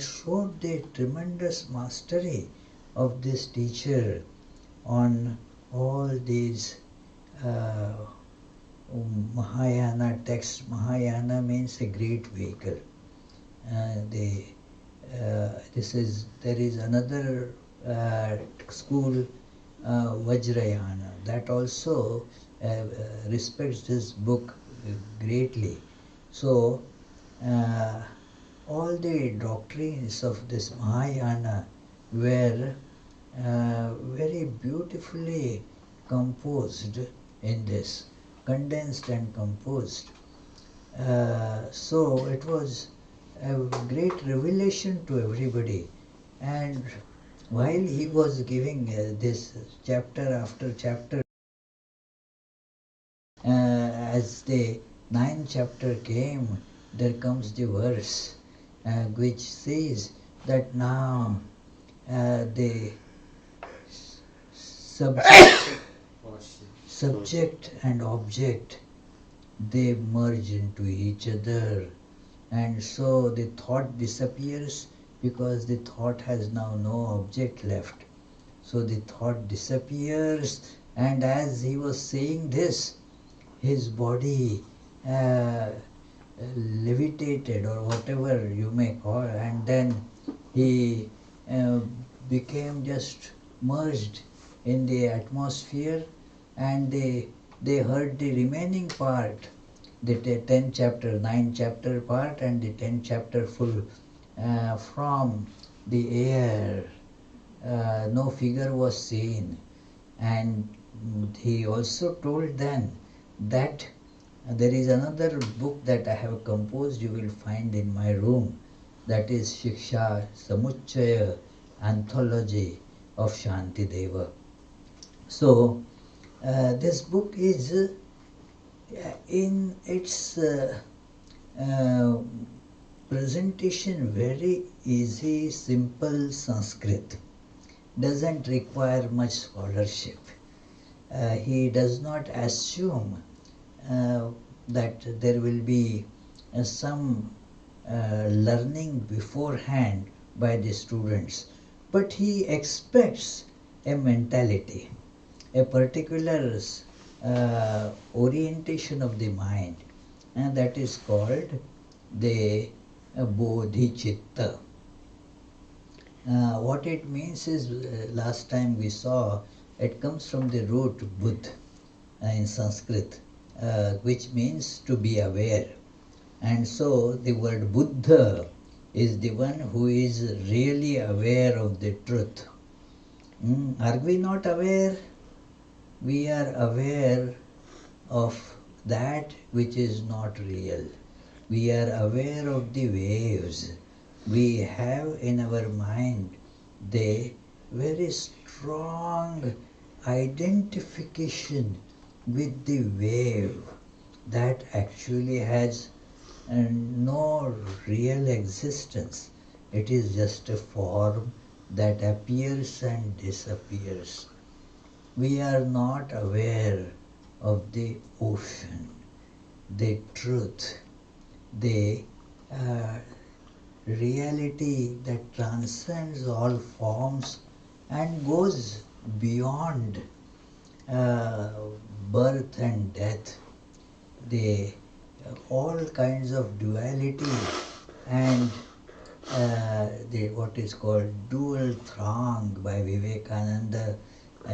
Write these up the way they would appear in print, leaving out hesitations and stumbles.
that showed the tremendous mastery of this teacher on all these Mahayana texts. Mahayana means a great vehicle. There is another school, Vajrayana, that also respects this book greatly. So all the doctrines of this Mahayana were very beautifully composed in this, condensed and composed. So it was a great revelation to everybody. And while he was giving this chapter after chapter, as the 9th chapter came, there comes the verse which says that now the subject and object, they merge into each other, and so the thought disappears because the thought has now no object left. So the thought disappears, and as he was saying this, his body levitated, or whatever you may call, and then he became just merged in the atmosphere, and they heard the remaining part, the 10th chapter, 9th chapter part, and the 10th chapter full from the air. No figure was seen, and he also told then that there is another book that I have composed, you will find in my room, that is Shiksha Samuchaya Anthology of Shantideva. So this book is in its presentation very easy, simple Sanskrit, doesn't require much scholarship. He does not assume that there will be some learning beforehand by the students, but he expects a mentality, a particular orientation of the mind, and that is called the Bodhichitta. What it means is, last time we saw, it comes from the root Budh in Sanskrit, which means to be aware. And so the word Buddha is the one who is really aware of the truth. Are we not aware? We are aware of that which is not real. We are aware of the waves. We have in our mind the very strong identification with the wave that actually has no real existence. It is just a form that appears and disappears. We are not aware of the ocean, the truth, the reality that transcends all forms and goes beyond birth and death, the all kinds of duality and the what is called dual throng by Vivekananda.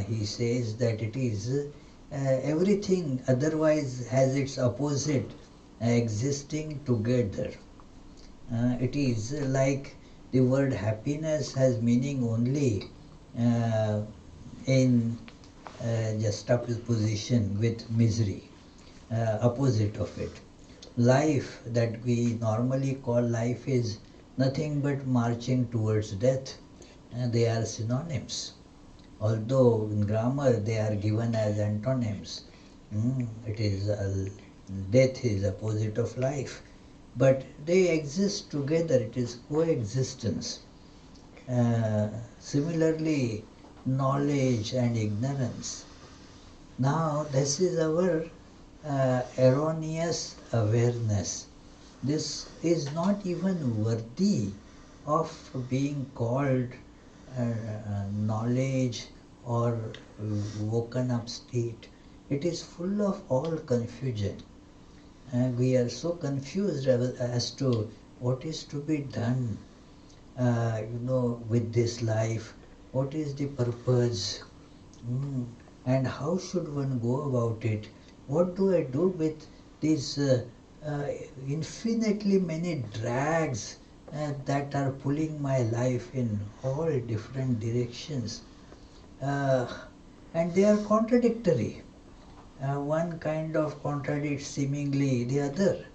He says that it is everything otherwise has its opposite existing together. It is like the word happiness has meaning only in juxtaposition with misery, opposite of it. Life that we normally call life is nothing but marching towards death. They are synonyms. Although in grammar they are given as antonyms. It is death is opposite of life, but they exist together. It is coexistence. Similarly, knowledge and ignorance. Now this is our erroneous awareness. This is not even worthy of being called knowledge or woken up state. It is full of all confusion. We are so confused as to what is to be done, with this life. What is the purpose? And how should one go about it? What do I do with these infinitely many drags that are pulling my life in all different directions? Uh, and they are contradictory. One kind of contradicts seemingly the other.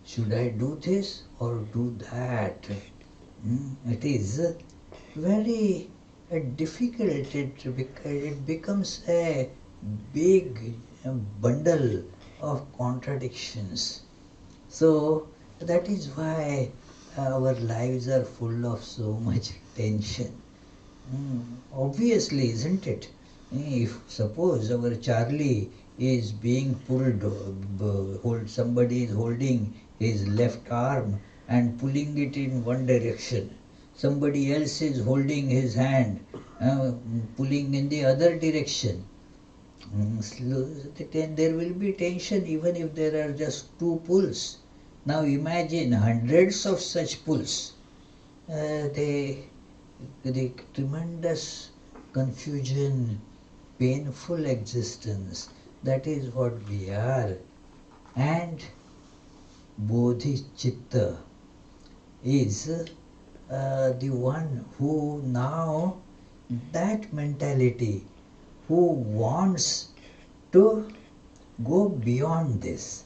Should I do this or do that? It is very difficult. It becomes a big bundle of contradictions. So that is why our lives are full of so much tension. Obviously, isn't it? If suppose our Charlie is being pulled, somebody is holding his left arm and pulling it in one direction. Somebody else is holding his hand, pulling in the other direction. Then there will be tension even if there are just two pulls. Now imagine hundreds of such pulls. The tremendous confusion, painful existence. That is what we are. And Bodhichitta is the one who now, that mentality, who wants to go beyond this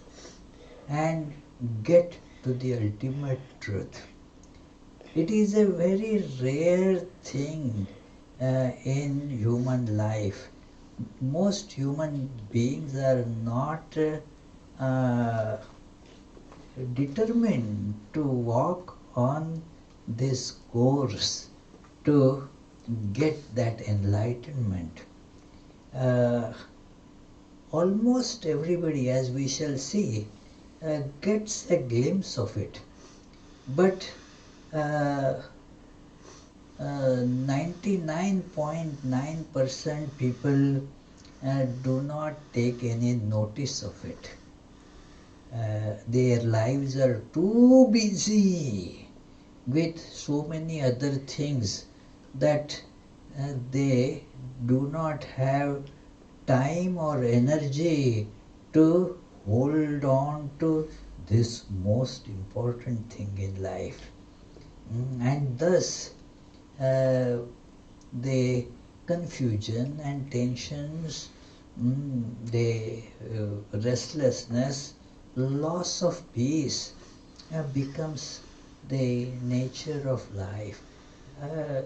and get to the ultimate truth. It is a very rare thing in human life. Most human beings are not determined to walk on this course to get that enlightenment. Almost everybody, as we shall see, gets a glimpse of it. But 99.9% people do not take any notice of it. Their lives are too busy with so many other things that they do not have time or energy to hold on to this most important thing in life. And thus the confusion and tensions, the restlessness, loss of peace becomes the nature of life.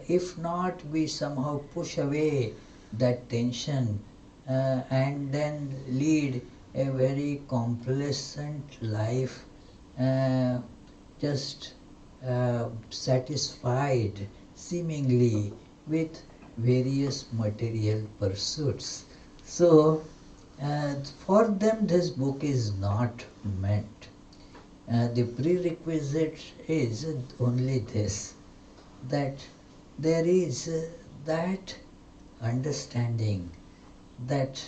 If not, we somehow push away that tension and then lead a very complacent life, just satisfied seemingly with various material pursuits. So for them this book is not meant. The prerequisite is only this, that there is that understanding that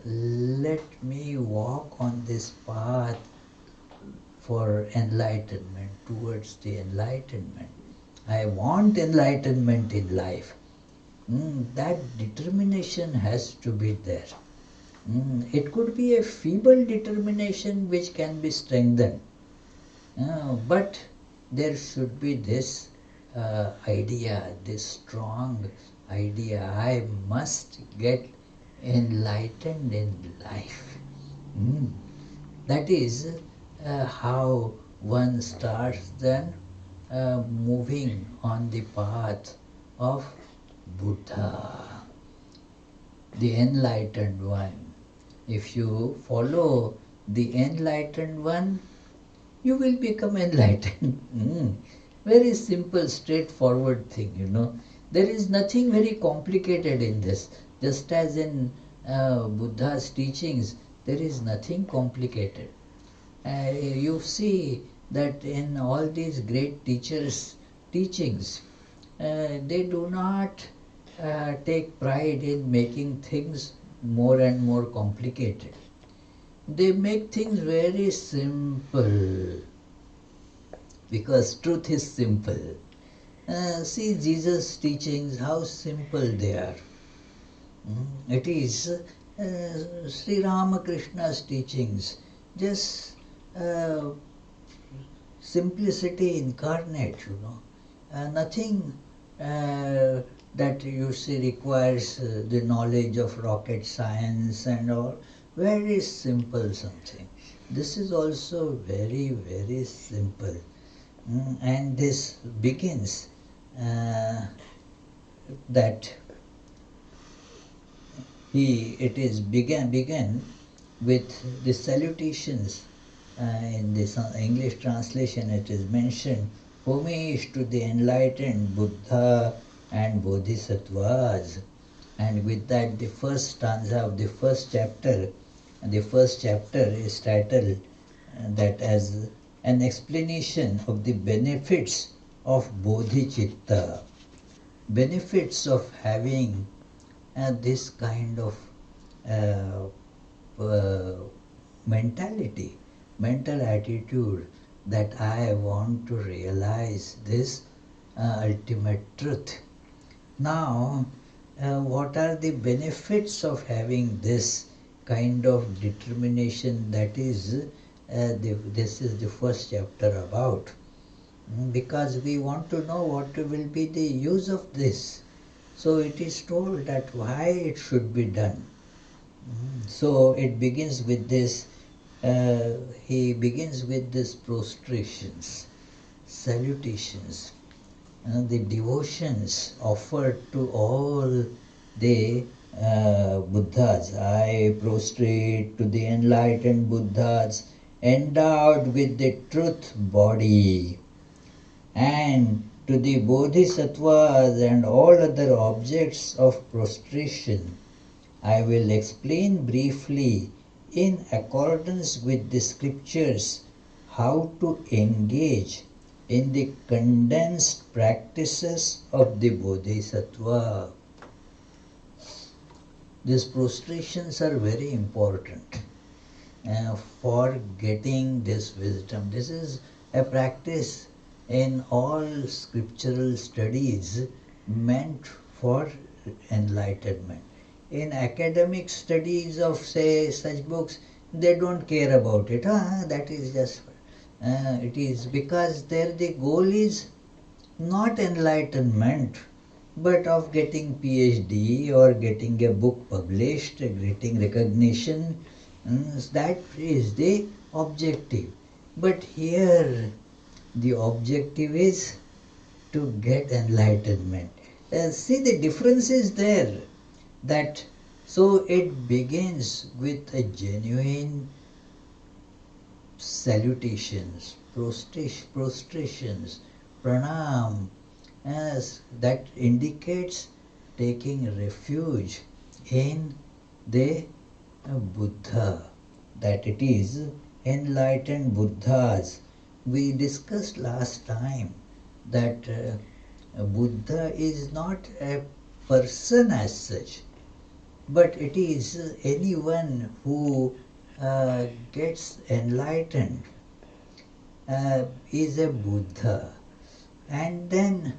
let me walk on this path for enlightenment, towards the enlightenment. I want enlightenment in life. That determination has to be there. It could be a feeble determination which can be strengthened. But there should be this idea, this strong idea, I must get enlightened in life. That is how one starts then moving on the path of Buddha, the enlightened one. If you follow the enlightened one, you will become enlightened. Very simple, straightforward thing, There is nothing very complicated in this. Just as in Buddha's teachings, there is nothing complicated. You see that in all these great teachers teachings, they do not take pride in making things more and more complicated. They make things very simple because truth is simple. See Jesus' teachings, how simple they are. It is Sri Ramakrishna's teachings, just simplicity incarnate, nothing that you see requires the knowledge of rocket science and all. Very simple something. This is also very, very simple. And this begins that it is began with the salutations. In this English translation it is mentioned, homage to the enlightened Buddha and Bodhisattvas. And with that, the first stanza of the first chapter is titled that as an explanation of the benefits of Bodhichitta, benefits of having this kind of mentality, mental attitude that I want to realize this ultimate truth. Now, what are the benefits of having this kind of determination? That is, this is the first chapter about. Because we want to know what will be the use of this. So it is told that why it should be done. So it begins with this, he begins with this prostrations, salutations, the devotions offered to all the Buddhas. I prostrate to the enlightened Buddhas endowed with the truth body, and to the Bodhisattvas and all other objects of prostration. I will explain briefly, in accordance with the scriptures, how to engage in the condensed practices of the Bodhisattva. These prostrations are very important for getting this wisdom. This is a practice in all scriptural studies meant for enlightenment. In academic studies of, say, such books, they don't care about it. That is just, it is because there the goal is not enlightenment, but of getting PhD or getting a book published, getting recognition. That is the objective. But here the objective is to get enlightenment. See, the difference is there. That so it begins with a genuine salutations, prostrations, pranam, as that indicates taking refuge in the Buddha, that it is enlightened Buddhas. We discussed last time that Buddha is not a person as such, but it is anyone who gets enlightened is a Buddha. And then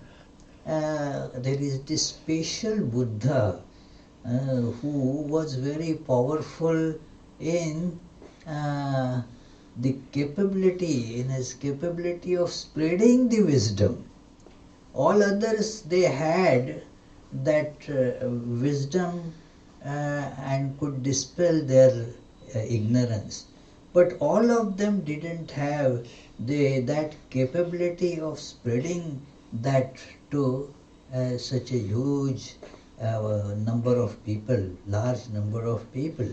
there is this special Buddha who was very powerful in in his capability of spreading the wisdom. All others, they had that wisdom and could dispel their ignorance. But all of them didn't have that capability of spreading that to such a huge number of people, large number of people.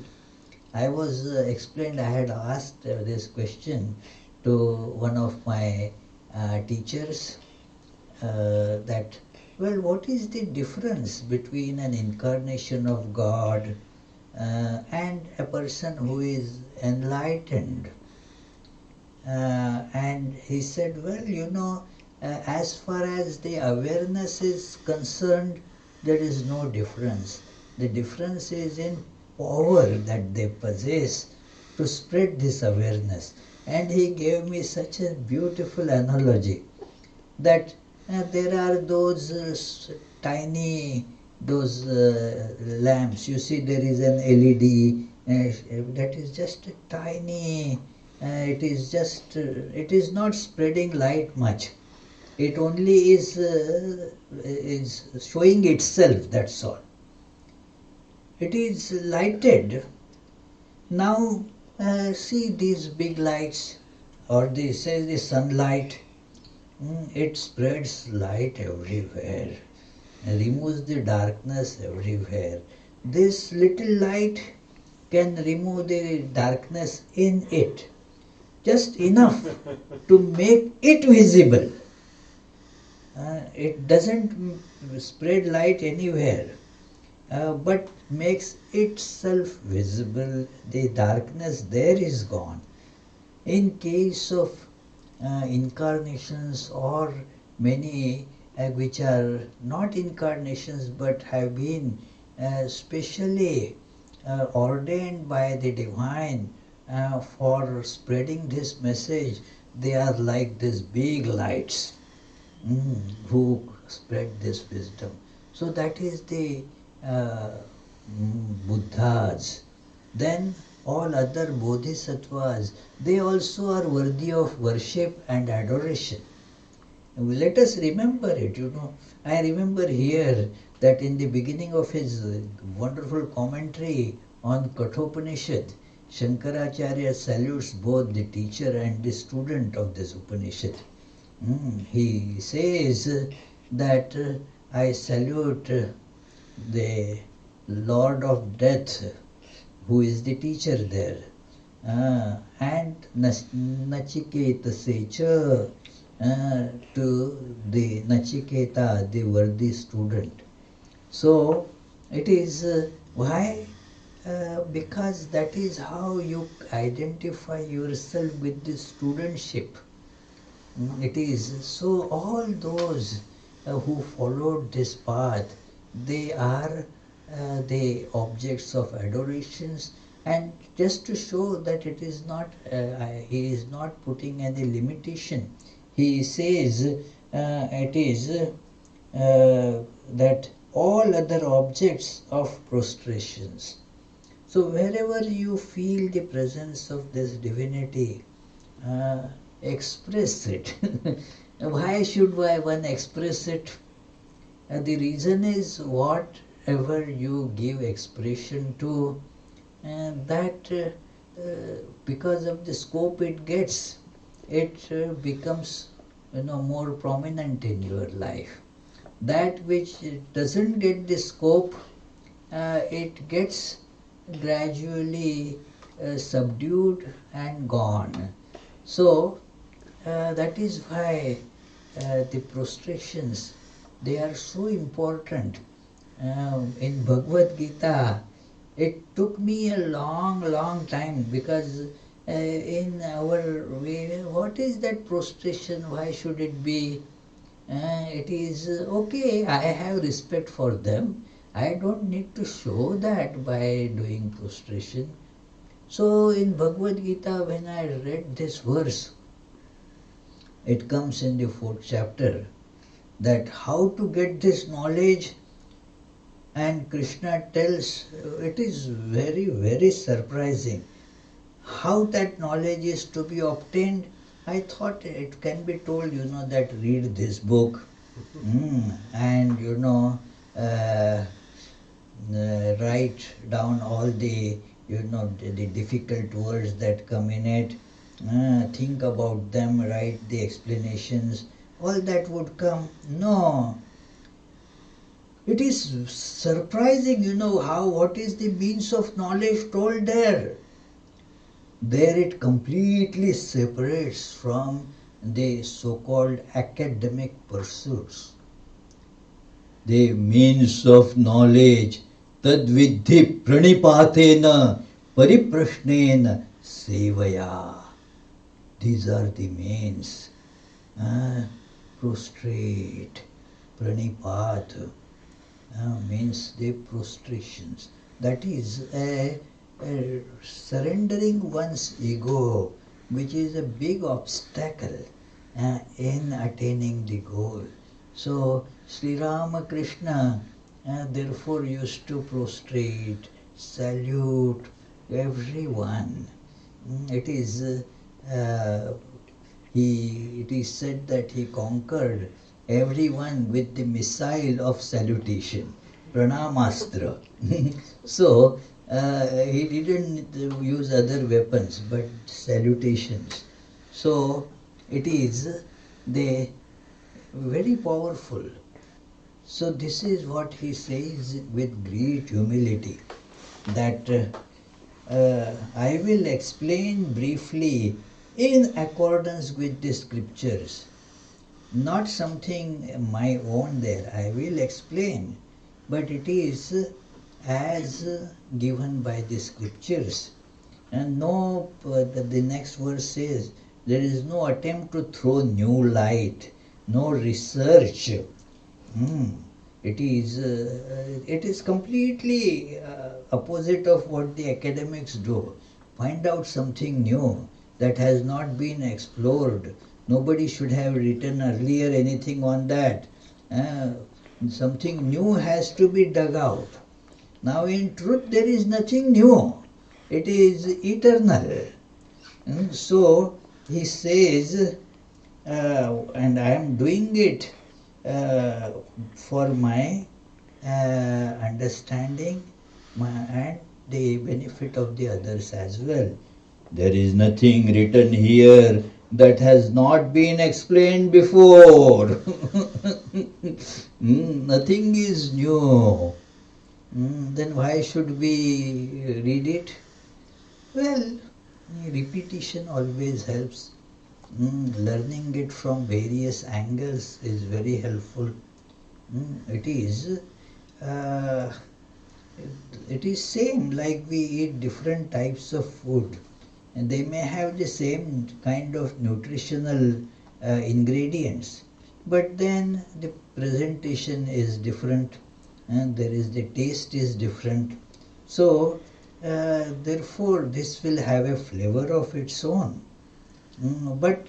I was explained, I had asked this question to one of my teachers that, well, what is the difference between an incarnation of God and a person who is enlightened? And he said, well, as far as the awareness is concerned, there is no difference. The difference is in power that they possess to spread this awareness. And he gave me such a beautiful analogy that there are those tiny lamps. You see, there is an LED that is just a tiny. It is not spreading light much. It only is showing itself. That's all. It is lighted. Now see these big lights, or they say the sunlight. It spreads light everywhere, removes the darkness everywhere. This little light can remove the darkness in it, just enough to make it visible. It doesn't spread light anywhere, but makes itself visible. The darkness there is gone. In case of incarnations, or many which are not incarnations but have been specially ordained by the divine for spreading this message, they are like these big lights who spread this wisdom. So that is the Buddhas. Then all other bodhisattvas, they also are worthy of worship and adoration. Let us remember it, I remember here that in the beginning of his wonderful commentary on Kathopanishad, Shankaracharya salutes both the teacher and the student of this Upanishad. He says that I salute the Lord of Death, who is the teacher there, and Nachiketa Secha, to the Nachiketa, the worthy student. So it is why? Because that is how you identify yourself with the studentship. It is so all those who followed this path, they are the objects of adorations. And just to show that it is not, he is not putting any limitation. He says it is that all other objects of prostrations. So wherever you feel the presence of this divinity, express it. Why should one express it? The reason is whatever you give expression to, that because of the scope it gets, it becomes more prominent in your life. That which doesn't get the scope, it gets gradually subdued and gone. So that is why the prostrations, they are so important. In Bhagavad Gita, it took me a long time, because in our way, what is that prostration? Why should it be? It is okay, I have respect for them. I don't need to show that by doing prostration. So in Bhagavad Gita, when I read this verse, it comes in the 4th chapter, that how to get this knowledge, and Krishna tells, it is very surprising how that knowledge is to be obtained. I thought it can be told, that read this book, and write down all the the difficult words that come in it, think about them, write the explanations, all that would come. No. It is surprising, what is the means of knowledge told there. There it completely separates from the so-called academic pursuits. The means of knowledge, tad vidhi pranipatena pariprashnena sevaya. These are the means. prostrate. Pranipat means the prostrations. That is surrendering one's ego, which is a big obstacle in attaining the goal. So Sri Ramakrishna therefore used to prostrate, salute everyone. It is it is said that he conquered everyone with the missile of salutation, pranamastra. So he didn't use other weapons but salutations. So it is the very powerful. So this is what he says with great humility, that I will explain briefly in accordance with the scriptures. Not something my own there, I will explain, but it is as given by the scriptures. And no, the next verse says, there is no attempt to throw new light, no research. It is completely opposite of what the academics do. Find out something new that has not been explored. Nobody should have written earlier anything on that. Something new has to be dug out. Now in truth there is nothing new. It is eternal. So he says, and I am doing it for my understanding and the benefit of the others as well. There is nothing written here that has not been explained before. Nothing is new. Then why should we read it? Well, repetition always helps. Learning it from various angles is very helpful. It is same like we eat different types of food, and they may have the same kind of nutritional ingredients, but then the presentation is different, and there is the taste is different. So therefore this will have a flavor of its own. But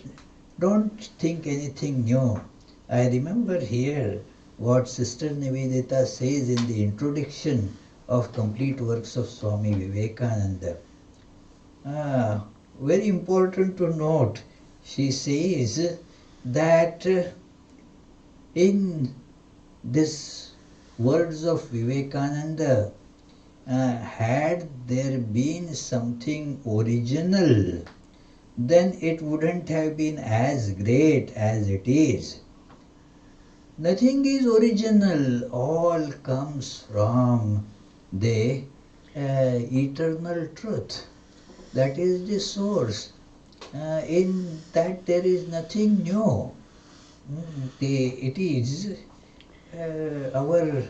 don't think anything new. I remember here what Sister Nivedita says in the introduction of Complete Works of Swami Vivekananda. Very important to note. She says that in this words of Vivekananda, had there been something original, then it wouldn't have been as great as it is. Nothing is original, all comes from the eternal truth. That is the source. In that there is nothing new. It is our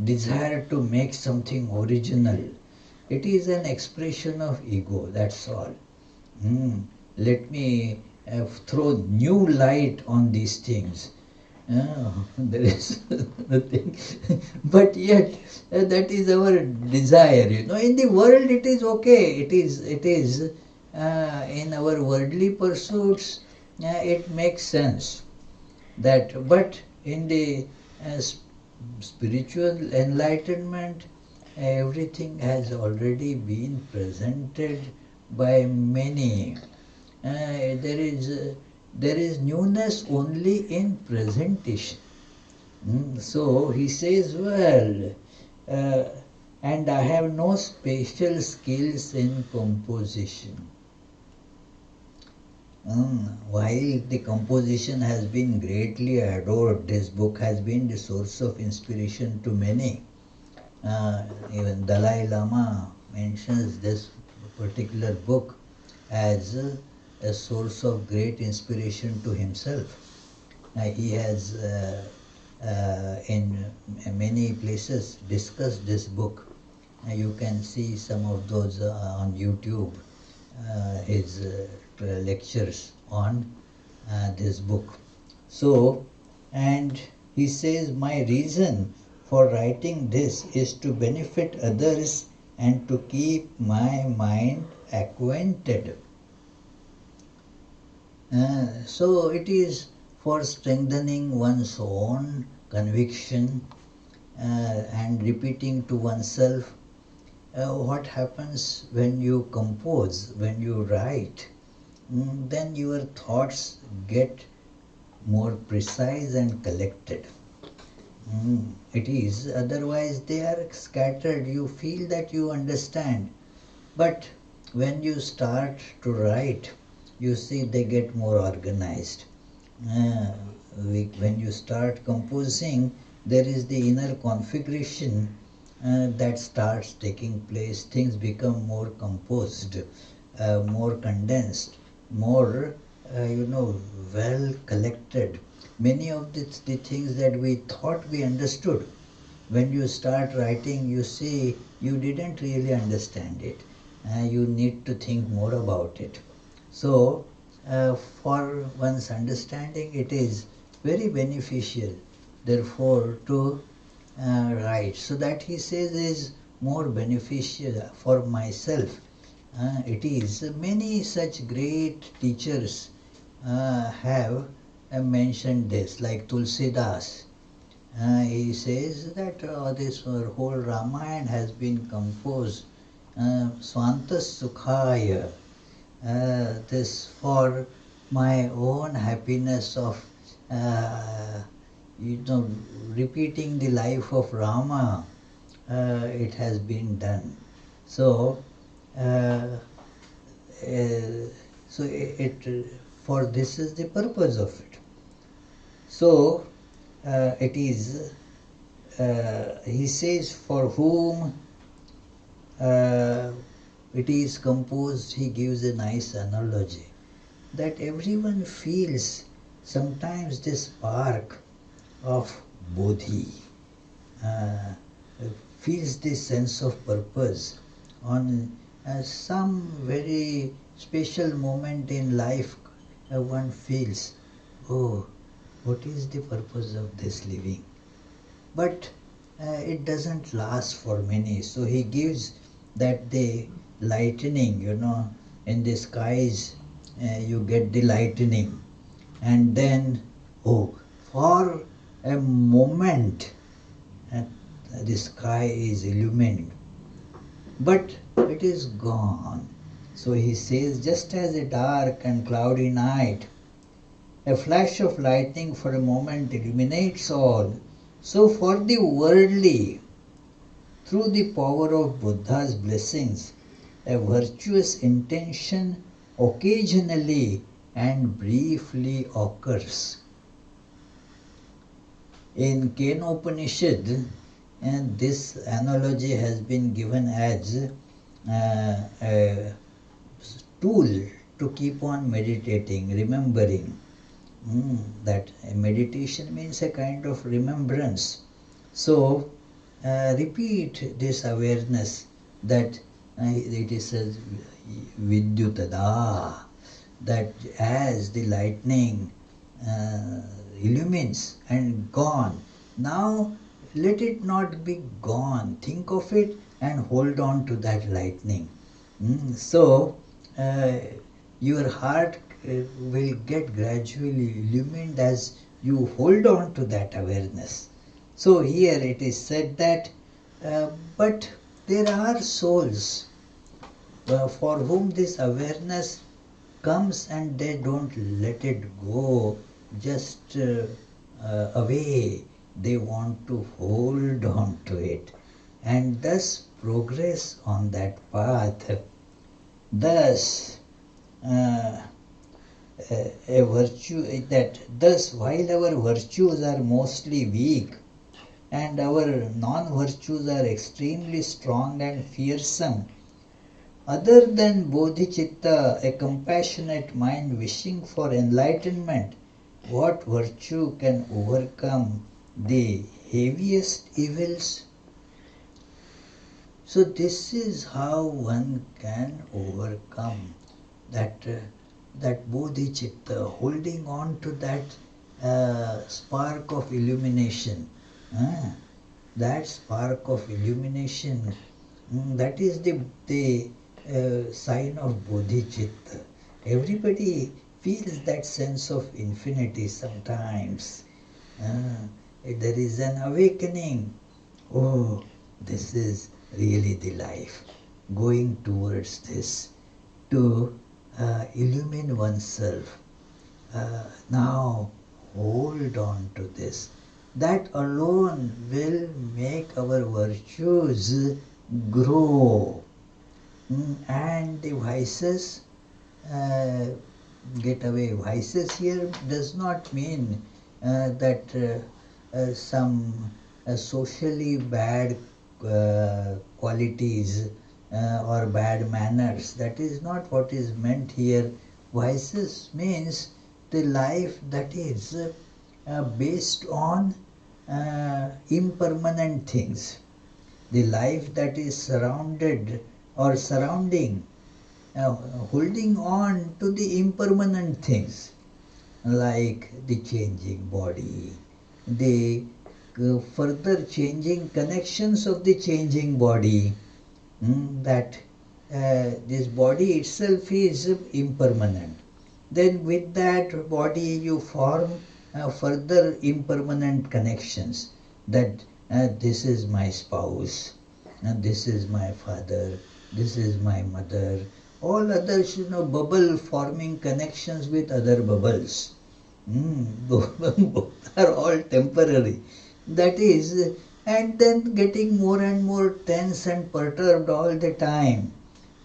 desire to make something original. It is an expression of ego, that's all. Let me throw new light on these things. There is nothing. But yet, that is our desire. In the world it is okay. It is in our worldly pursuits, it makes sense. But in the spiritual enlightenment, everything has already been presented by many. There is newness only in presentation. So he says, well, and I have no special skills in composition. While the composition has been greatly adored, this book has been the source of inspiration to many. Even Dalai Lama mentions this particular book as a source of great inspiration to himself. He has in many places discussed this book. You can see some of those on YouTube, his lectures on this book. So, and he says, my reason for writing this is to benefit others and to keep my mind acquainted. So it is for strengthening one's own conviction and repeating to oneself what happens when you compose, when you write. Then your thoughts get more precise and collected. It is, otherwise they are scattered. You feel that you understand, but when you start to write, you see they get more organized. Uh, when you start composing, there is the inner configuration that starts taking place. Things become more composed, more condensed, more, well collected. Many of the things that we thought we understood, when you start writing, you see you didn't really understand it. You need to think more about it. So, for one's understanding, it is very beneficial, therefore, to write. So that he says is more beneficial for myself. It is many such great teachers have mentioned this, like Tulsidas. He says that this whole Ramayana has been composed Swanta Sukhaya, this for my own happiness of uh, you know repeating the life of Rama. It has been done. So uh, so it for this is the purpose of it. So it is he says for whom it is composed. He gives a nice analogy that everyone feels sometimes this spark of bodhi, uh, feels this sense of purpose on some very special moment in life. One feels, oh, what is the purpose of this living? But it doesn't last for many. So he gives that the lightning, in the skies, you get the lightning, and then, oh, for a moment, uh, the sky is illumined, but it is gone. So he says, just as a dark and cloudy night, a flash of lightning for a moment illuminates all, so for the worldly, through the power of Buddha's blessings, a virtuous intention occasionally and briefly occurs. In Kenopanishad, and this analogy has been given as a tool to keep on meditating, remembering. That meditation means a kind of remembrance. So repeat this awareness that it is a vidyutada, that as the lightning illumines and gone, now let it not be gone. Think of it and hold on to that lightning. So your heart will get gradually illumined as you hold on to that awareness. So here it is said that, but there are souls for whom this awareness comes and they don't let it go just away. They want to hold on to it and thus progress on that path. Thus, a virtue that thus while our virtues are mostly weak and our non-virtues are extremely strong and fearsome, other than bodhicitta, a compassionate mind wishing for enlightenment, what virtue can overcome the heaviest evils? So this is how one can overcome that bodhicitta, holding on to that spark of illumination. That spark of illumination, that is the sign of Bodhichitta. Everybody feels that sense of infinity sometimes. There is an awakening. Oh, this is really the life. Going towards this to illumine oneself. Now hold on to this. That alone will make our virtues grow. And the vices get away. Vices here does not mean that some socially bad qualities or bad manners. That is not what is meant here. Vices means the life that is based on impermanent things. The life that is surrounded or surrounding, holding on to the impermanent things, like the changing body, the further changing connections of the changing body, that this body itself is impermanent. Then with that body you form further impermanent connections, that this is my spouse, and this is my father, this is my mother, all others, bubble forming connections with other bubbles. Both are all temporary. That is, and then getting more and more tense and perturbed all the time.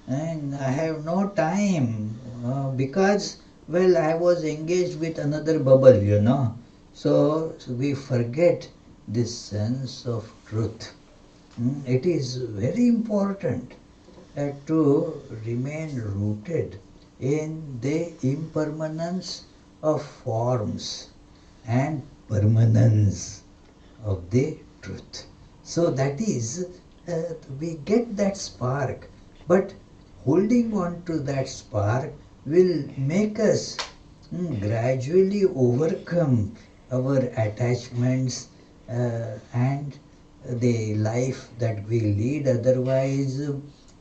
And I have no time because, well, I was engaged with another bubble. So we forget this sense of truth. It is very important to remain rooted in the impermanence of forms and permanence of the truth. So that is, we get that spark, but holding on to that spark will make us gradually overcome our attachments and the life that we lead otherwise,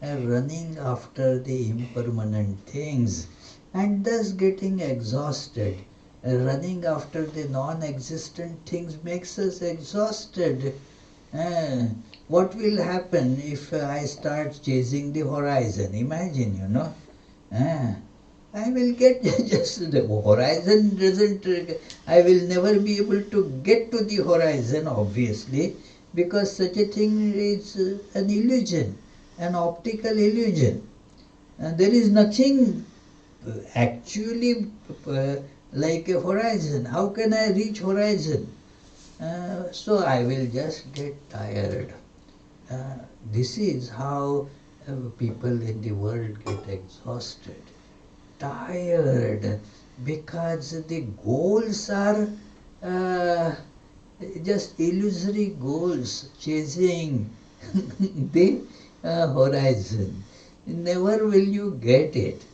running after the impermanent things and thus getting exhausted. Running after the non-existent things makes us exhausted. What will happen if I start chasing the horizon? Imagine, I will get just the horizon doesn't, I will never be able to get to the horizon, obviously, because such a thing is an illusion, an optical illusion. There is nothing actually like a horizon. How can I reach horizon? So I will just get tired. This is how people in the world get exhausted, tired, because the goals are just illusory goals, chasing the horizon. Never will you get it.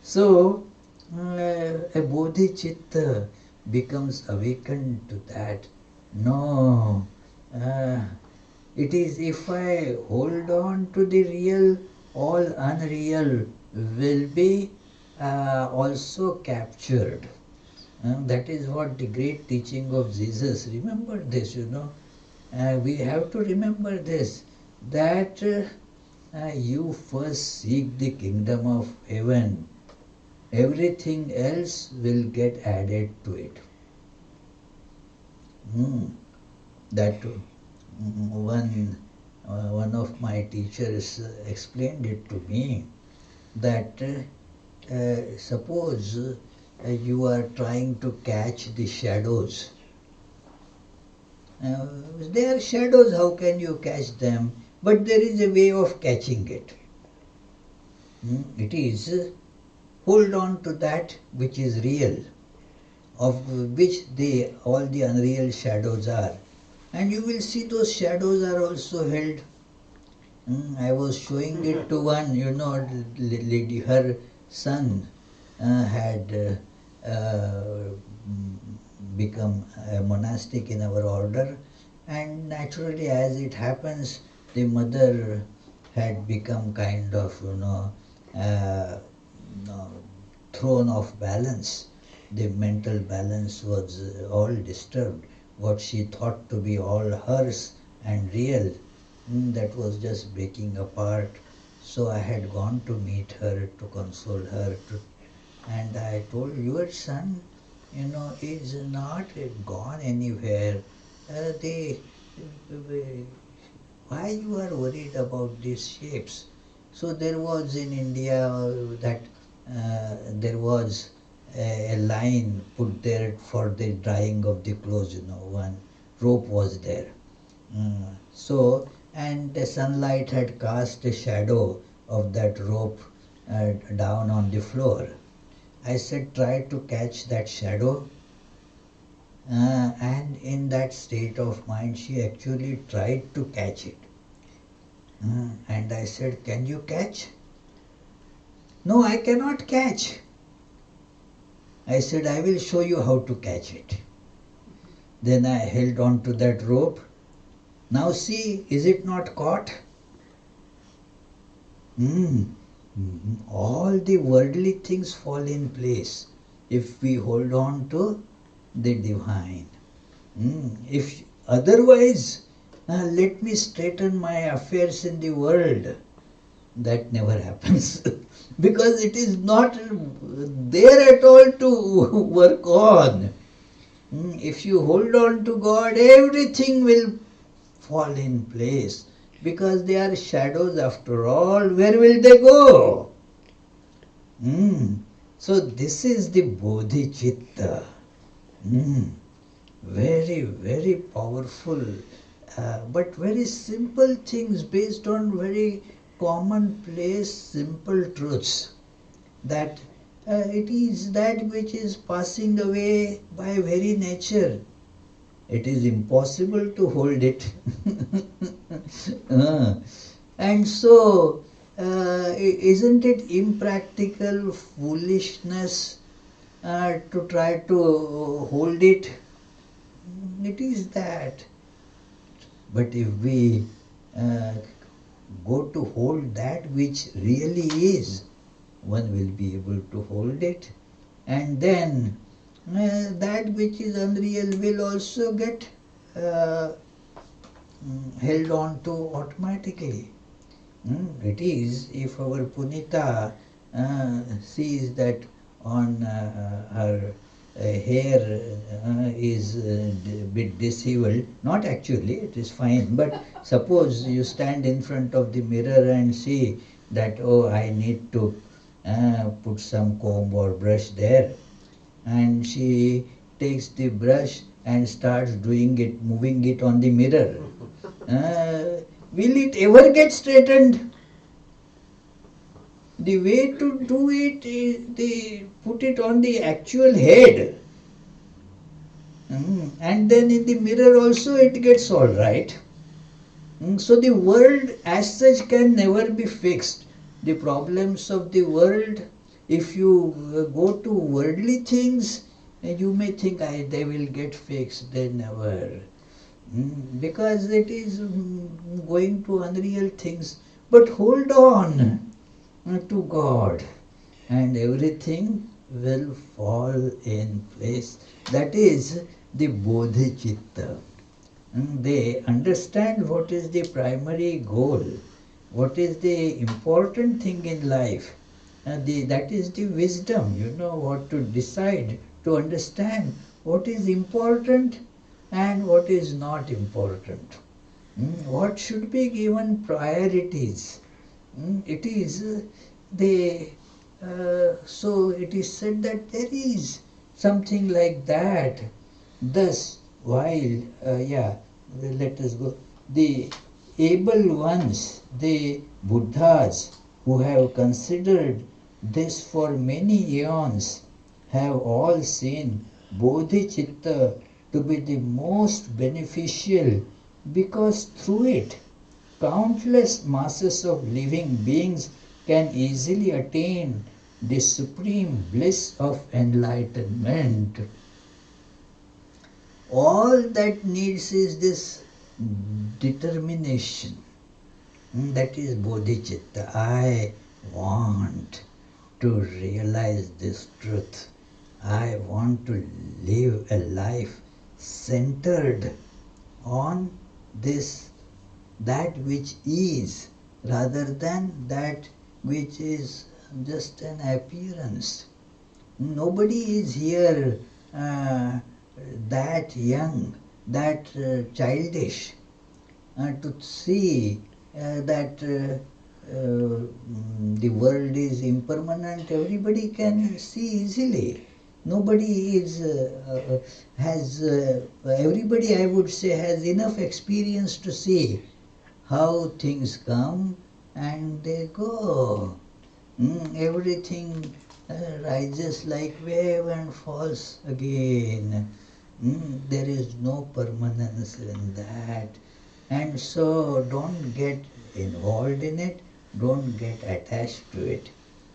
So a bodhicitta becomes awakened to that. No, it is if I hold on to the real, all unreal will be also captured. That is what the great teaching of Jesus. Remember this, we have to remember this, that you first seek the kingdom of heaven. Everything else will get added to it. That one of my teachers explained it to me, that suppose you are trying to catch the shadows. They are shadows, how can you catch them? But there is a way of catching it. It is hold on to that which is real, of which all the unreal shadows are. And you will see those shadows are also held. I was showing it to one, lady, her son had become monastic in our order, and naturally, as it happens, the mother had become kind of, uh, thrown off balance. The mental balance was all disturbed. What she thought to be all hers and real, that was just breaking apart. So I had gone to meet her, to console her, and I told, your son, is not gone anywhere. They, why you are worried about these shapes? So there was in India that there was a line put there for the drying of the clothes, one rope was there. So, and the sunlight had cast a shadow of that rope down on the floor. I said, try to catch that shadow. And in that state of mind, she actually tried to catch it. And I said, can you catch? No, I cannot catch. I said, I will show you how to catch it. Then I held on to that rope. Now see, is it not caught? All the worldly things fall in place if we hold on to the divine. If otherwise, let me straighten my affairs in the world. That never happens because it is not there at all to work on. If you hold on to God, everything will fall in place because they are shadows after all. Where will they go? So this is the Bodhichitta. Very, very powerful, but very simple things based on very commonplace, simple truths. That it is that which is passing away by very nature. It is impossible to hold it. And so, isn't it impractical foolishness to try to hold it? It is that. But if we go to hold that which really is, one will be able to hold it, and then that which is unreal will also get held on to automatically. It is, if our Punita sees that on her hair is a bit disheveled, not actually, it is fine, but suppose you stand in front of the mirror and see that, oh, I need to put some comb or brush there, and she takes the brush and starts doing it, moving it on the mirror. Will it ever get straightened? The way to do it is they put it on the actual head. And then in the mirror also it gets all right. So the world as such can never be fixed. The problems of the world, if you go to worldly things, you may think they will get fixed. They never. Because it is going to unreal things. But hold on to God and everything will fall in place. That is the Bodhichitta. They understand what is the primary goal, what is the important thing in life. That is the wisdom, what to decide, to understand what is important and what is not important. What should be given priorities. It is so it is said that there is something like that. Thus, while, let us go. The able ones, the Buddhas who have considered this for many eons, have all seen Bodhichitta to be the most beneficial, because through it countless masses of living beings can easily attain the supreme bliss of enlightenment. all that needs is this determination. That is bodhicitta. I want to realize this truth. I want to live a life centered on this, that which is, rather than that which is just an appearance. Nobody is here that young, that childish, to see that the world is impermanent. Everybody can see easily. Nobody is everybody, I would say, has enough experience to see how things come and they go. Everything rises like wave and falls again. There is no permanence in that. And so don't get involved in it, don't get attached to it.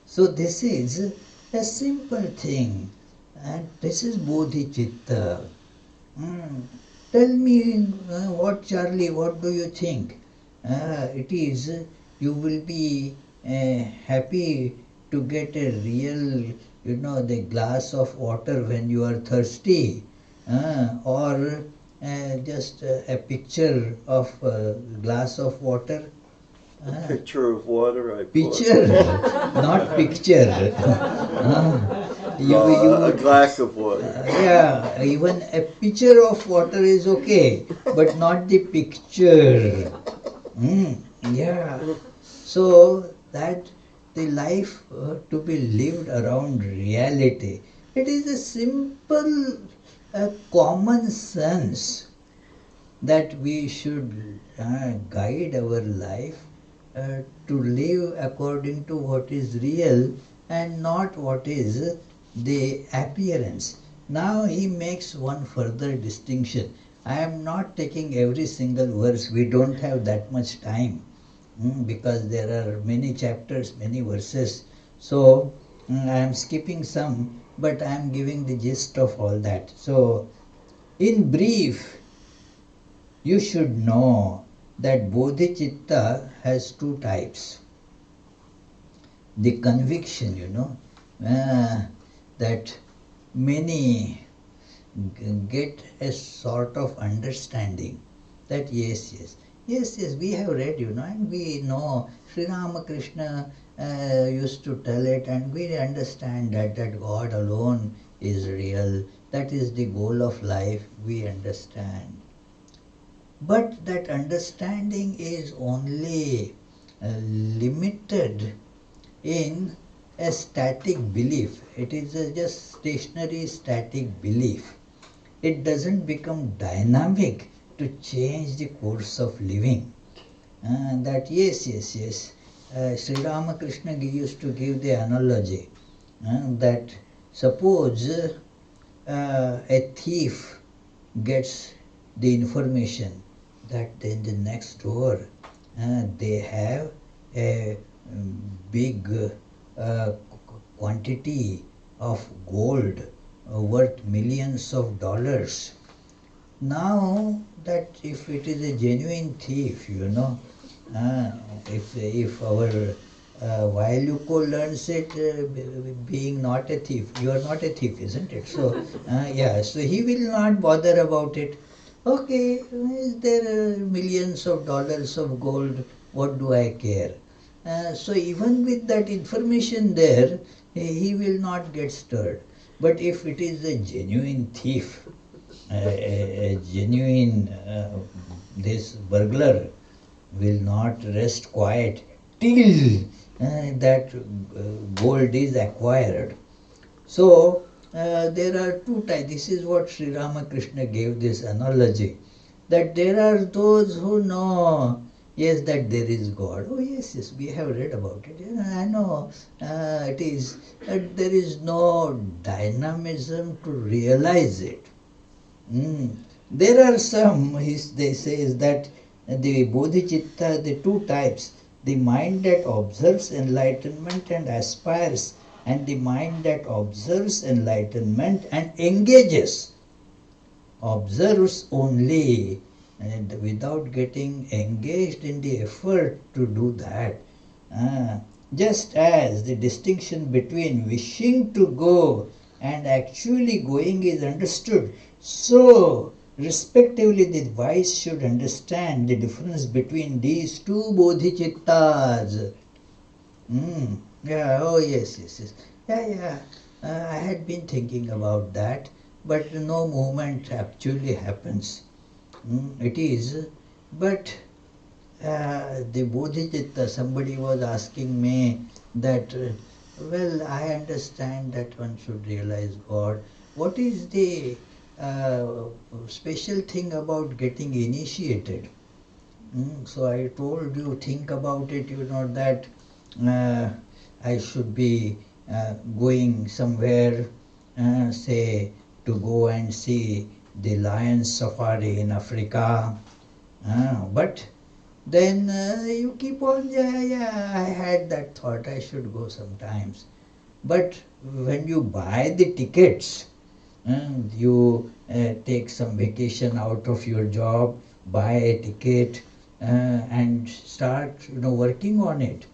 So this is a simple thing, and this is bodhicitta. Tell me what, Charlie, what do you think? It is, you will be happy to get a real, the glass of water when you are thirsty, or just a picture of a glass of water. A picture of water, I Picture, not picture. A glass of water. Yeah, even a pitcher of water is okay, but not the picture. Yeah. So that the life to be lived around reality. It is a simple, common sense that we should guide our life to live according to what is real and not what is the appearance. Now he makes one further distinction. I am not taking every single verse. We don't have that much time because there are many chapters, many verses. So I am skipping some, but I am giving the gist of all that. So in brief, you should know that bodhicitta has two types. The conviction, that many get a sort of understanding that yes, we have read, and we know Sri Ramakrishna used to tell it, and we understand that God alone is real. That is the goal of life, we understand. But that understanding is only limited in a static belief. It is just stationary static belief. It doesn't become dynamic to change the course of living. That yes. Sri Ramakrishna used to give the analogy that suppose a thief gets the information that in the next door they have a big quantity of gold worth millions of dollars. Now that if it is a genuine thief, if our Vailuko learns it, being not a thief, you are not a thief, isn't it? So so he will not bother about it. Okay, there are millions of dollars of gold, what do I care? So even with that information there, he will not get stirred. But if it is a genuine thief, a genuine this burglar will not rest quiet till that gold is acquired. So there are two types. This is what Sri Ramakrishna gave this analogy, that there are those who know, yes, that there is God. Oh yes, we have read about it. I know it is. There is no dynamism to realize it. There are some, they say, is that the bodhicitta, the two types, the mind that observes enlightenment and aspires, and the mind that observes enlightenment and engages. observes only, and without getting engaged in the effort to do that. Just as the distinction between wishing to go and actually going is understood, so respectively the wise should understand the difference between these two bodhicittas. Yeah, oh yes. Yeah. I had been thinking about that, but no movement actually happens. It is, but the Bodhichitta, somebody was asking me that, well, I understand that one should realize God. What is the special thing about getting initiated? So I told you, think about it, that uh, I should be going somewhere, say, to go and see the lion safari in Africa. But then you keep on, yeah, I had that thought I should go sometimes. But when you buy the tickets, you take some vacation out of your job, buy a ticket, and start working on it,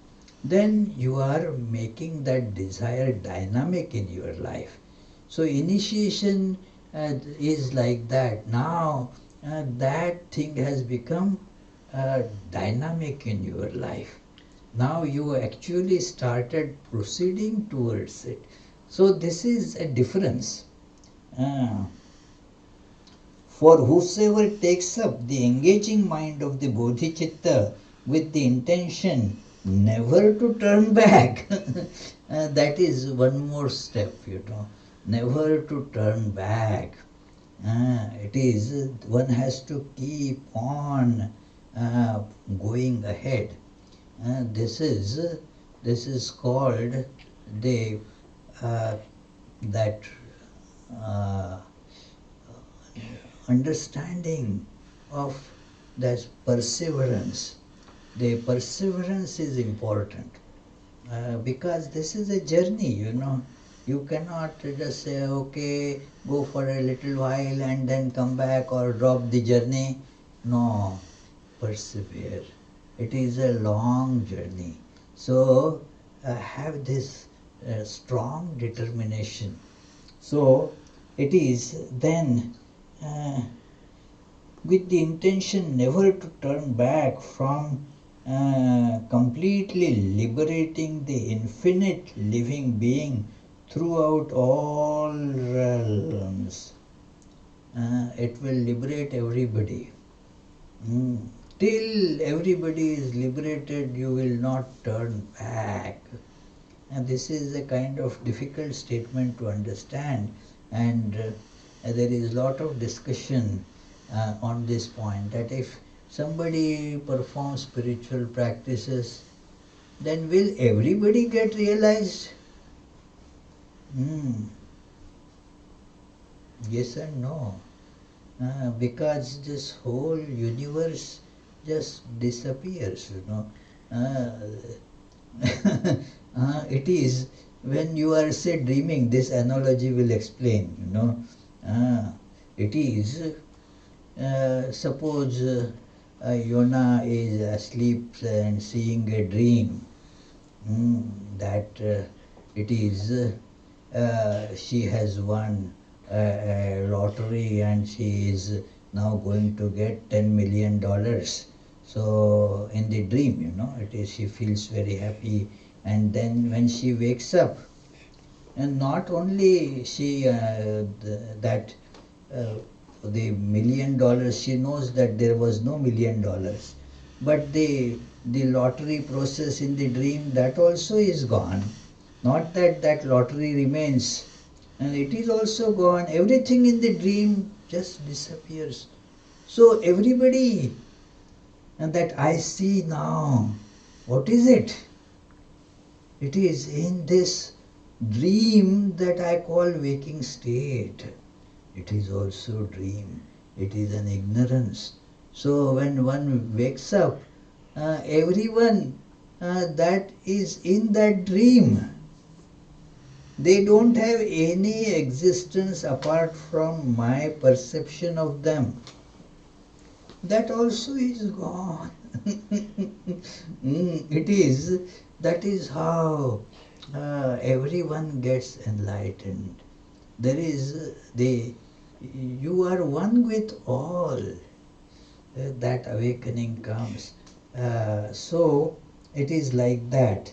then you are making that desire dynamic in your life. So initiation is like that. Now that thing has become dynamic in your life. Now you actually started proceeding towards it. So this is a difference. Uh, for whosoever takes up the engaging mind of the Bodhichitta with the intention never to turn back, that is one more step, never to turn back. It is, one has to keep on going ahead. This is called the that uh, understanding of that perseverance. The perseverance is important because this is a journey. You cannot just say, okay, go for a little while and then come back or drop the journey. No, persevere. It is a long journey. So have this strong determination. So it is then with the intention never to turn back from completely liberating the infinite living being throughout all realms. It will liberate everybody. Till everybody is liberated, you will not turn back. And this is a kind of difficult statement to understand, and there is a lot of discussion on this point, that if somebody performs spiritual practices, then will everybody get realized? Yes and no. Because this whole universe just disappears. It is when you are, say, dreaming, this analogy will explain. It is, suppose Yona is asleep and seeing a dream, that it is she has won a lottery and she is now going to get $10 million. So in the dream, it is, she feels very happy, and then when she wakes up, and not only she that the $1 million, she knows that there was no $1 million, but the lottery process in the dream, that also is gone. Not that that lottery remains, and it is also gone. Everything in the dream just disappears. So everybody, and that I see now, what is it? It is in this dream that I call waking state. It is also dream. It is an ignorance. So when one wakes up, everyone that is in that dream, They don't have any existence apart from my perception of them. That also is gone. It is, that is how everyone gets enlightened. There is you are one with all. That awakening comes. So it is like that.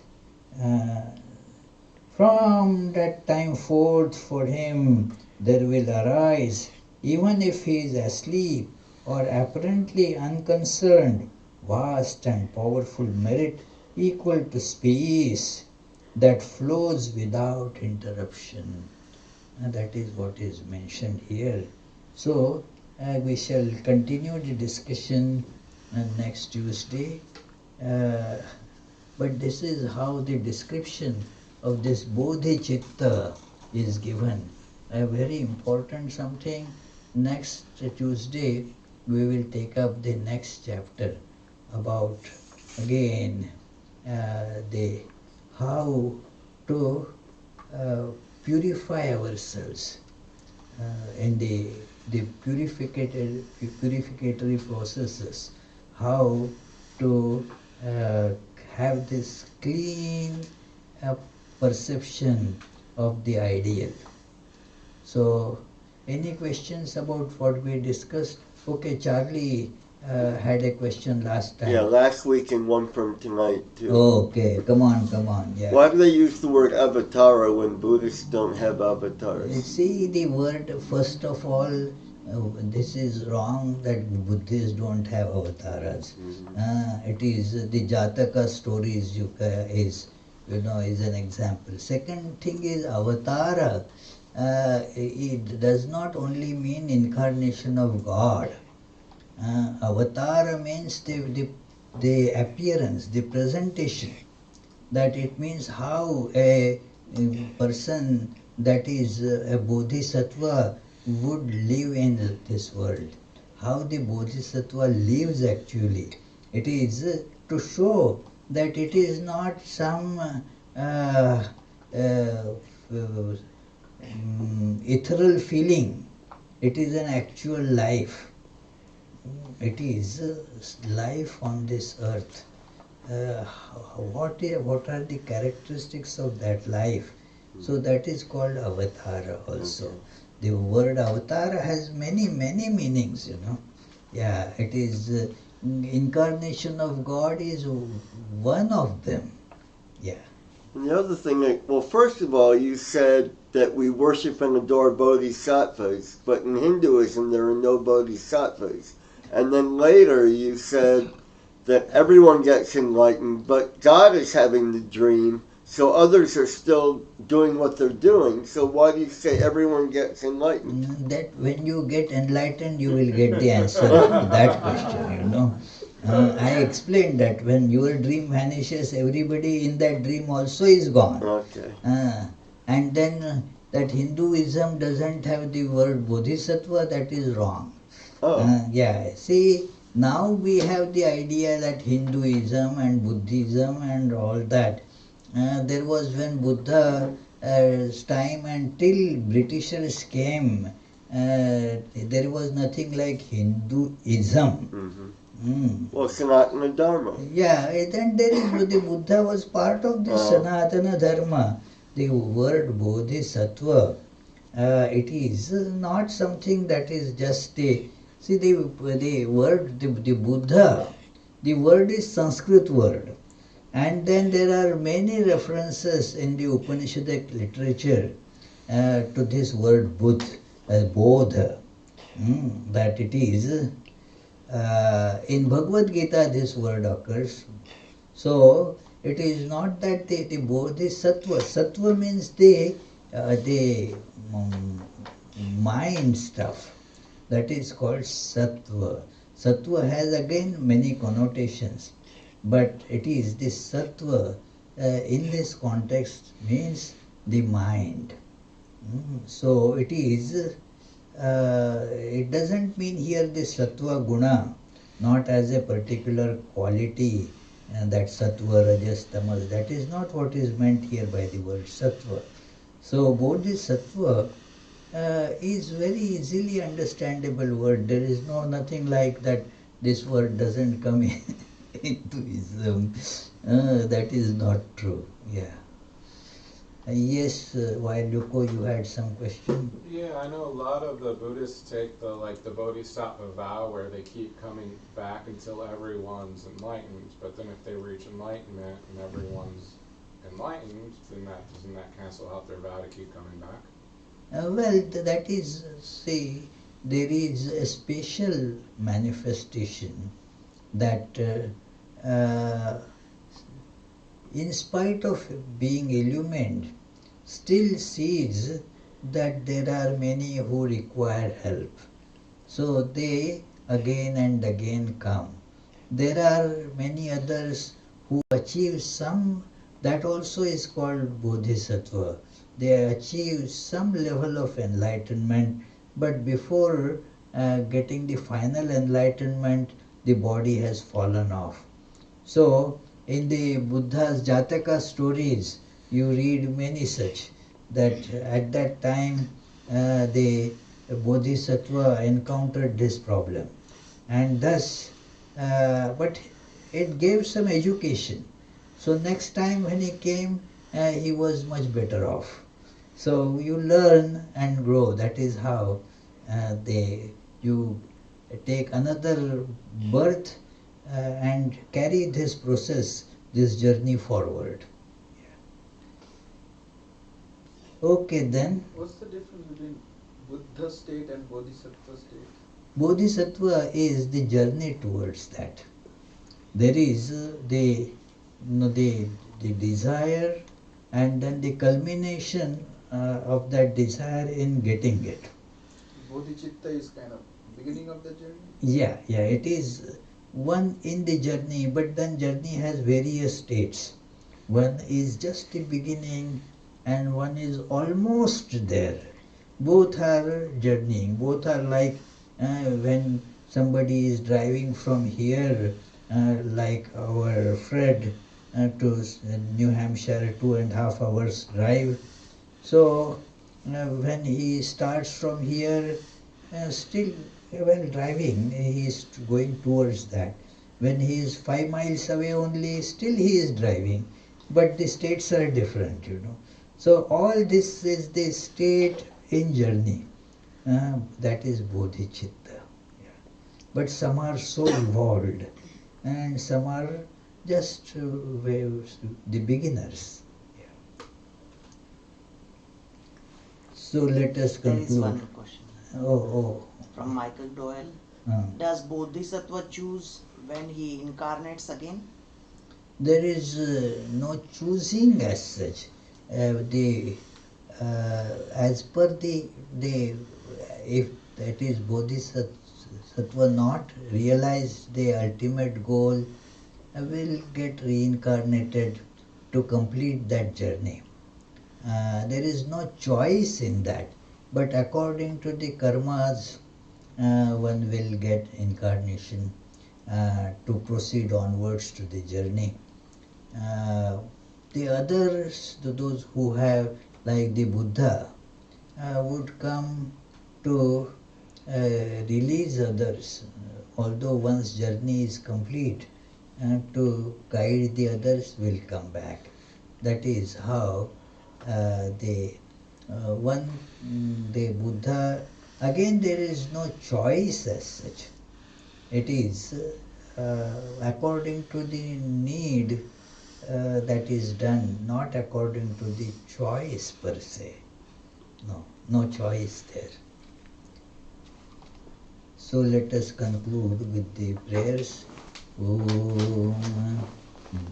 From that time forth for him there will arise, even if he is asleep or apparently unconcerned, vast and powerful merit equal to space that flows without interruption. And that is what is mentioned here. So we shall continue the discussion next Tuesday. But this is how the description of this Bodhichitta is given. A very important something. Next Tuesday we will take up the next chapter about again the how to purify ourselves in the purificatory processes, how to have this clean perception of the ideal. So, any questions about what we discussed? Okay, Charlie had a question last time. Yeah, last week and one from tonight too. Oh, okay, come on, yeah. Why do they use the word avatara when Buddhists don't have avatars? See, the word, first of all, this is wrong that Buddhists don't have avatars. It is the Jataka stories is an example. Second thing is avatara. It does not only mean incarnation of God. Avatara means the appearance, the presentation. That it means how a person that is a bodhisattva would live in this world. How the bodhisattva lives actually. It is to show that it is not some ethereal feeling. It is an actual life. It is life on this earth. What are the characteristics of that life? So that is called avatara also. The word avatara has many meanings, Yeah, it is incarnation of God is one of them. Yeah. And the other thing, well, first of all, you said that we worship and adore bodhisattvas, but in Hinduism there are no bodhisattvas. And then later you said that everyone gets enlightened, but God is having the dream, so others are still doing what they're doing. So why do you say everyone gets enlightened? That when you get enlightened, you will get the answer to that question, I explained that when your dream vanishes, everybody in that dream also is gone. Okay. And then that Hinduism doesn't have the word bodhisattva, that is wrong. Oh. Yeah, see, now we have the idea that Hinduism and Buddhism and all that. There was when Buddha's time until Britishers came, there was nothing like Hinduism. Well, Sanatana Dharma. Yeah, then there is the Buddha was part of the Sanatana Dharma. The word Bodhisattva, it is not something that is just the word, the Buddha, the word is Sanskrit word. And then there are many references in the Upanishadic literature to this word Bodha, that it is. In Bhagavad Gita this word occurs. So it is not that the Bodhisattva. Sattva means the mind stuff. That is called Sattva. Sattva has again many connotations. But it is this Sattva in this context means the mind. So it is, it doesn't mean here the Sattva Guna, not as a particular quality that Sattva, Rajas, Tamas. That is not what is meant here by the word Sattva. So Bodhisattva is very easily understandable word. There is nothing like that. This word doesn't come in into Islam. That is not true. Yeah. Yes, while Yuko, you had some question. Yeah, I know a lot of the Buddhists take the Bodhisattva vow where they keep coming back until everyone's enlightened. But then if they reach enlightenment and everyone's enlightened, then doesn't that cancel out their vow to keep coming back? Well, that is, see, there is a special manifestation that in spite of being illumined, still sees that there are many who require help. So they again and again come. There are many others who achieve some, that also is called Bodhisattva. They achieve some level of enlightenment, but before getting the final enlightenment, the body has fallen off. So, in the Buddha's Jataka stories, you read many such, that at that time the Bodhisattva encountered this problem, and thus, but it gave some education. So next time when he came, he was much better off. So you learn and grow. That is how you take another birth and carry this process, this journey forward. Okay then. What's the difference between Buddha state and Bodhisattva state? Bodhisattva is the journey towards that. There is the desire, and then the culmination of that desire in getting it. Bodhichitta is kind of beginning of the journey? Yeah, it is one in the journey, but then journey has various states. One is just the beginning and one is almost there. Both are journeying, both are like when somebody is driving from here, like our Fred, to New Hampshire, 2.5 hours drive. So when he starts from here, still while driving, he is going towards that. When he is 5 miles away only, still he is driving, but the states are different, So all this is the state in journey. That is Bodhichitta. But some are so evolved, and some are just the beginners. So let us conclude. There is one question. Oh. From Michael Doyle. Does Bodhisattva choose when he incarnates again? There is no choosing as such. As per the if that is Bodhisattva not realize the ultimate goal, will get reincarnated to complete that journey. There is no choice in that, but according to the karmas, one will get incarnation to proceed onwards to the journey. The others, those who have, like the Buddha, would come to release others, although one's journey is complete, to guide the others will come back. That is how the Buddha, again there is no choice as such. It is according to the need that is done, not according to the choice per se. No choice there. So let us conclude with the prayers. Om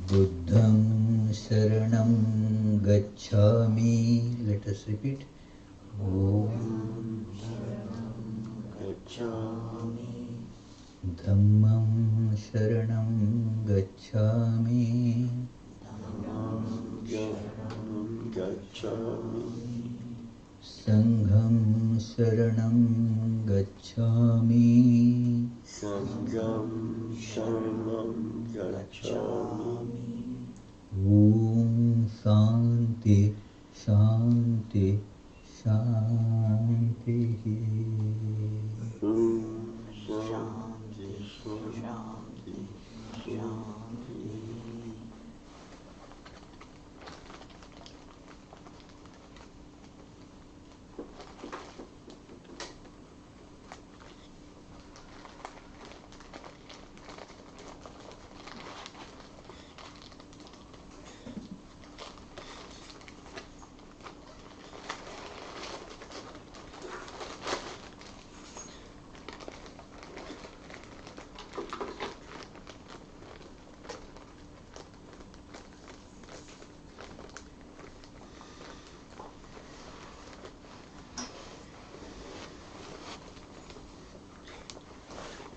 Buddham Sharanam Gacchami. Let us repeat. Om Sharanam Gacchami. Dhammam Sharanam Gacchami. Dhammam Sharanam Gacchami. Sangham Sharanam Gacchami. Sangham Sharanam Gacchami. Om Shanti Shanti, Shanti. Shanti, Shanti, Shanti.